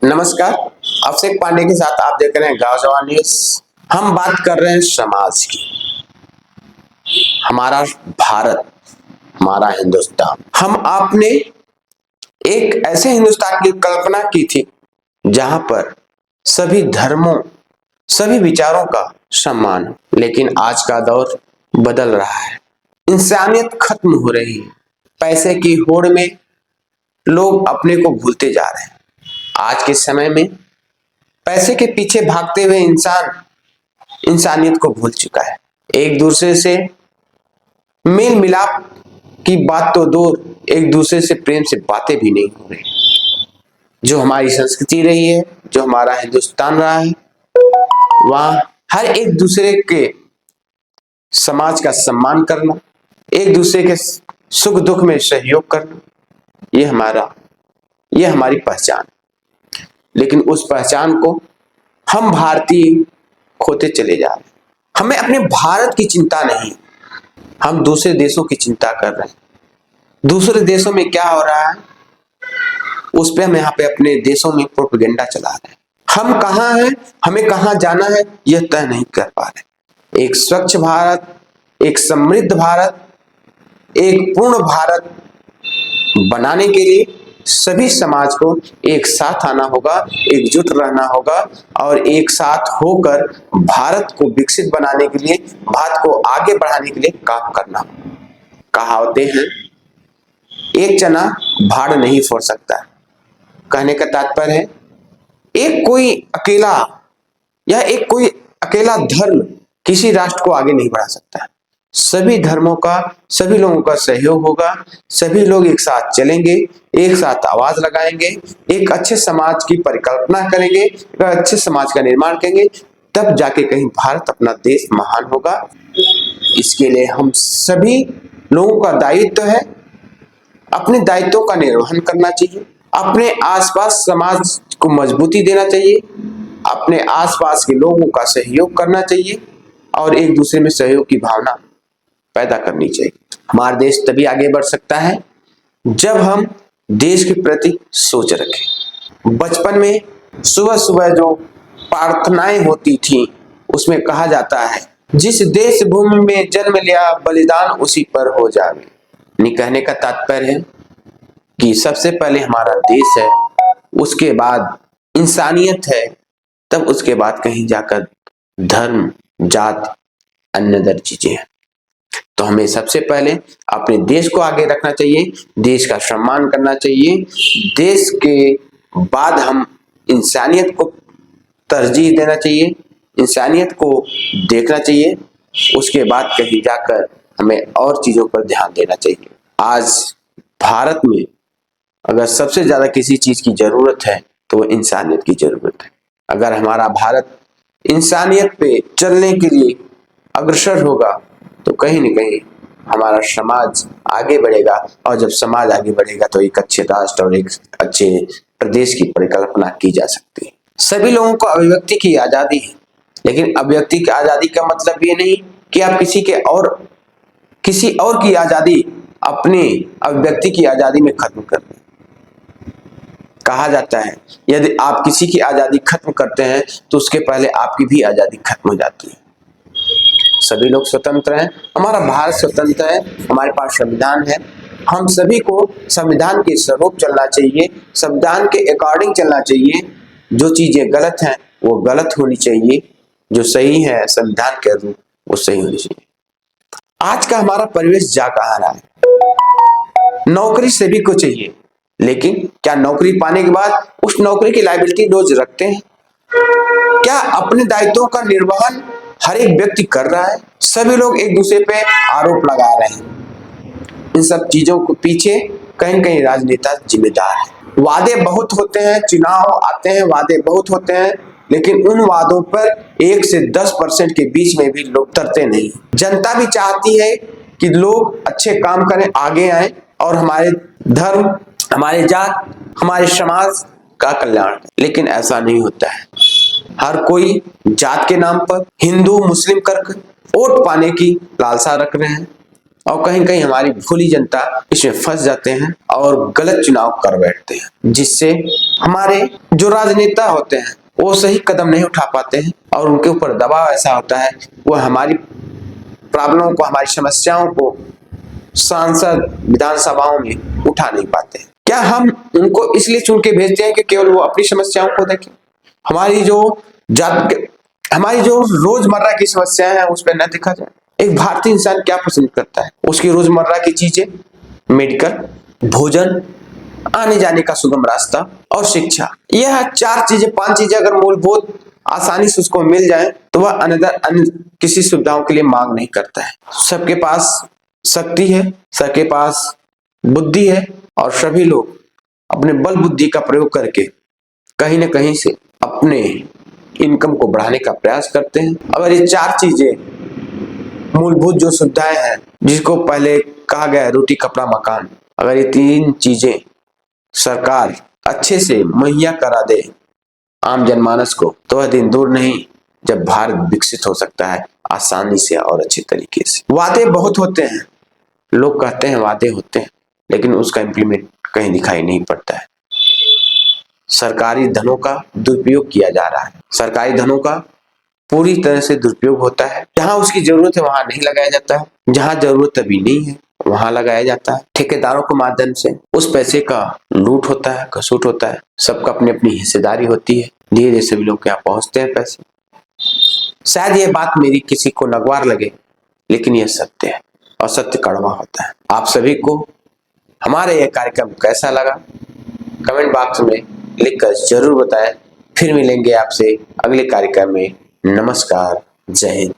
नमस्कार। अभिषेक पांडे के साथ आप देख रहे हैं गांव जवान न्यूज। हम बात कर रहे हैं समाज की। हमारा भारत, हमारा हिंदुस्तान, हम आपने एक ऐसे हिंदुस्तान की कल्पना की थी जहां पर सभी धर्मों, सभी विचारों का सम्मान हो। लेकिन आज का दौर बदल रहा है, इंसानियत खत्म हो रही है। पैसे की होड़ में लोग अपने को भूलते जा रहे हैं। आज के समय में पैसे के पीछे भागते हुए इंसान इंसानियत को भूल चुका है। एक दूसरे से मेल मिलाप की बात तो दूर, एक दूसरे से प्रेम से बातें भी नहीं हो रही। जो हमारी संस्कृति रही है, जो हमारा हिंदुस्तान रहा है, वहां हर एक दूसरे के समाज का सम्मान करना, एक दूसरे के सुख दुख में सहयोग करना, ये हमारी पहचान। लेकिन उस पहचान को हम भारतीय खोते चले जा रहे हैं। हमें अपने भारत की चिंता नहीं, हम दूसरे देशों की चिंता कर रहे हैं। दूसरे देशों में क्या हो रहा है उस पे हम यहाँ पे अपने देशों में प्रोपेगेंडा चला रहे हैं। हम कहाँ हैं, हमें कहाँ जाना है, यह तय नहीं कर पा रहे। एक स्वच्छ भारत, एक समृद्ध भारत, एक पूर्ण भारत बनाने के लिए सभी समाज को एक साथ आना होगा, एकजुट रहना होगा और एक साथ होकर भारत को विकसित बनाने के लिए, भारत को आगे बढ़ाने के लिए काम करना होगा। कहावतें हैं, एक चना भाड़ नहीं फोड़ सकता। कहने का तात्पर्य है, एक कोई अकेला धर्म किसी राष्ट्र को आगे नहीं बढ़ा सकता। सभी धर्मों का, सभी लोगों का सहयोग होगा। सभी लोग एक साथ चलेंगे, एक साथ आवाज लगाएंगे, एक अच्छे समाज की परिकल्पना करेंगे, एक अच्छे समाज का निर्माण करेंगे, तब जाके कहीं भारत, अपना देश महान होगा। इसके लिए हम सभी लोगों का दायित्व है, अपने दायित्वों का निर्वहन करना चाहिए, अपने आसपास समाज को मजबूती देना चाहिए, अपने आसपास के लोगों का सहयोग करना चाहिए और एक दूसरे में सहयोग की भावना पैदा करनी चाहिए। हमारा देश तभी आगे बढ़ सकता है जब हम देश के प्रति सोच रखें। बचपन में सुबह सुबह जो प्रार्थनाएं होती थी उसमें कहा जाता है, जिस देश भूमि में जन्म लिया बलिदान उसी पर हो जावे। कहने का तात्पर्य है कि सबसे पहले हमारा देश है, उसके बाद इंसानियत है, तब उसके बाद कहीं जाकर धर्म, जात, अन्य चीजें हैं। तो हमें सबसे पहले अपने देश को आगे रखना चाहिए, देश का सम्मान करना चाहिए। देश के बाद हम इंसानियत को तरजीह देना चाहिए, इंसानियत को देखना चाहिए। उसके बाद कहीं जाकर हमें और चीजों पर ध्यान देना चाहिए। आज भारत में अगर सबसे ज्यादा किसी चीज की जरूरत है तो वो इंसानियत की जरूरत है। अगर हमारा भारत इंसानियत पे चलने के लिए अग्रसर होगा तो कहीं न कहीं हमारा समाज आगे बढ़ेगा, और जब समाज आगे बढ़ेगा तो एक अच्छे राष्ट्र और एक अच्छे प्रदेश की परिकल्पना की जा सकती है। सभी लोगों को अभिव्यक्ति की आजादी है, लेकिन अभिव्यक्ति की आजादी का मतलब ये नहीं कि आप किसी और की आजादी अपने अभिव्यक्ति की आजादी में खत्म कर दें। कहा जाता है, यदि आप किसी की आजादी खत्म करते हैं तो उसके पहले आपकी भी आजादी खत्म हो जाती है। सभी लोग स्वतंत्र हैं, हमारा भारत स्वतंत्र है, हमारे पास संविधान है। हम सभी को संविधान के स्वरूप चलना चाहिए, संविधान के अकॉर्डिंग चलना चाहिए। जो चीजें गलत हैं वो गलत होनी चाहिए, जो सही है संविधान के अनुरूप वो सही होनी चाहिए। आज का हमारा परिवेश जा कहाँ रहा है? नौकरी सभी को चाहिए, लेकिन क्या नौकरी पाने के बाद उस नौकरी की लायबिलिटी रोज रखते हैं? क्या अपने दायित्वों का निर्वहन हर एक व्यक्ति कर रहा है? सभी लोग एक दूसरे पे आरोप लगा रहे हैं। इन सब चीजों के पीछे कहीं कहीं राजनेता जिम्मेदार है। वादे बहुत होते हैं, चुनाव आते हैं, वादे बहुत होते हैं, लेकिन उन वादों पर 1 से 10% के बीच में भी लोग उतरते नहीं। जनता भी चाहती है कि लोग अच्छे काम करें, आगे आए और हमारे धर्म, हमारे जात, हमारे समाज का कल्याण, लेकिन ऐसा नहीं होता है। हर कोई जात के नाम पर हिंदू मुस्लिम करके वोट पाने की लालसा रख रहे हैं। और कहीं कहीं हमारी भोली जनता इसमें फंस जाते हैं और गलत चुनाव कर बैठते हैं, जिससे हमारे जो राजनेता होते हैं वो सही कदम नहीं उठा पाते हैं और उनके ऊपर दबाव ऐसा होता है वो हमारी प्रॉब्लमों को, हमारी समस्याओं को सांसद विधानसभाओं में उठा नहीं पाते। क्या हम उनको इसलिए चुन के भेजते हैं कि केवल वो अपनी समस्याओं को देखें? हमारी जो रोजमर्रा की समस्याएं हैं उस पर न देखा जाए। एक भारतीय इंसान क्या पसंद करता है? उसकी रोजमर्रा की चीजें, मेडिकल, भोजन, आने जाने का सुगम रास्ता और शिक्षा। यह 4 चीजें, 5 चीजें अगर मूलभूत आसानी से उसको मिल जाए तो वह अन्य किसी सुविधाओं के लिए मांग नहीं करता है। सबके पास शक्ति है, सबके पास बुद्धि है और सभी लोग अपने बल बुद्धि का प्रयोग करके कहीं न कहीं से अपने इनकम को बढ़ाने का प्रयास करते हैं। अगर ये 4 चीजें, मूलभूत जो सुविधाएं हैं, जिसको पहले कहा गया है रोटी कपड़ा मकान, अगर ये 3 चीजें सरकार अच्छे से मुहैया करा दे आम जनमानस को, तो वह दिन दूर नहीं जब भारत विकसित हो सकता है आसानी से और अच्छे तरीके से। वादे बहुत होते हैं, लोग कहते हैं वादे होते हैं, लेकिन उसका इम्प्लीमेंट कहीं दिखाई नहीं पड़ता है। सरकारी धनों का दुरुपयोग किया जा रहा है, सरकारी धनों का पूरी तरह से दुरुपयोग होता है। जहां उसकी जरूरत है वहां नहीं लगाया जाता है, जहां जरूरत अभी नहीं है वहां लगाया जाता है। ठेकेदारों के माध्यम से उस पैसे का लूट होता है, घसूट होता है। सबका अपनी अपनी हिस्सेदारी होती है, धीरे धीरे सभी लोग यहाँ पहुंचते हैं पैसे। शायद ये बात मेरी किसी को नगवार लगे, लेकिन यह सत्य है और सत्य कड़वा होता है। आप सभी को हमारे यह कार्यक्रम कैसा लगा कमेंट बॉक्स में लिखकर जरूर बताएं। फिर मिलेंगे आपसे अगले कार्यक्रम में। नमस्कार, जय हिंद।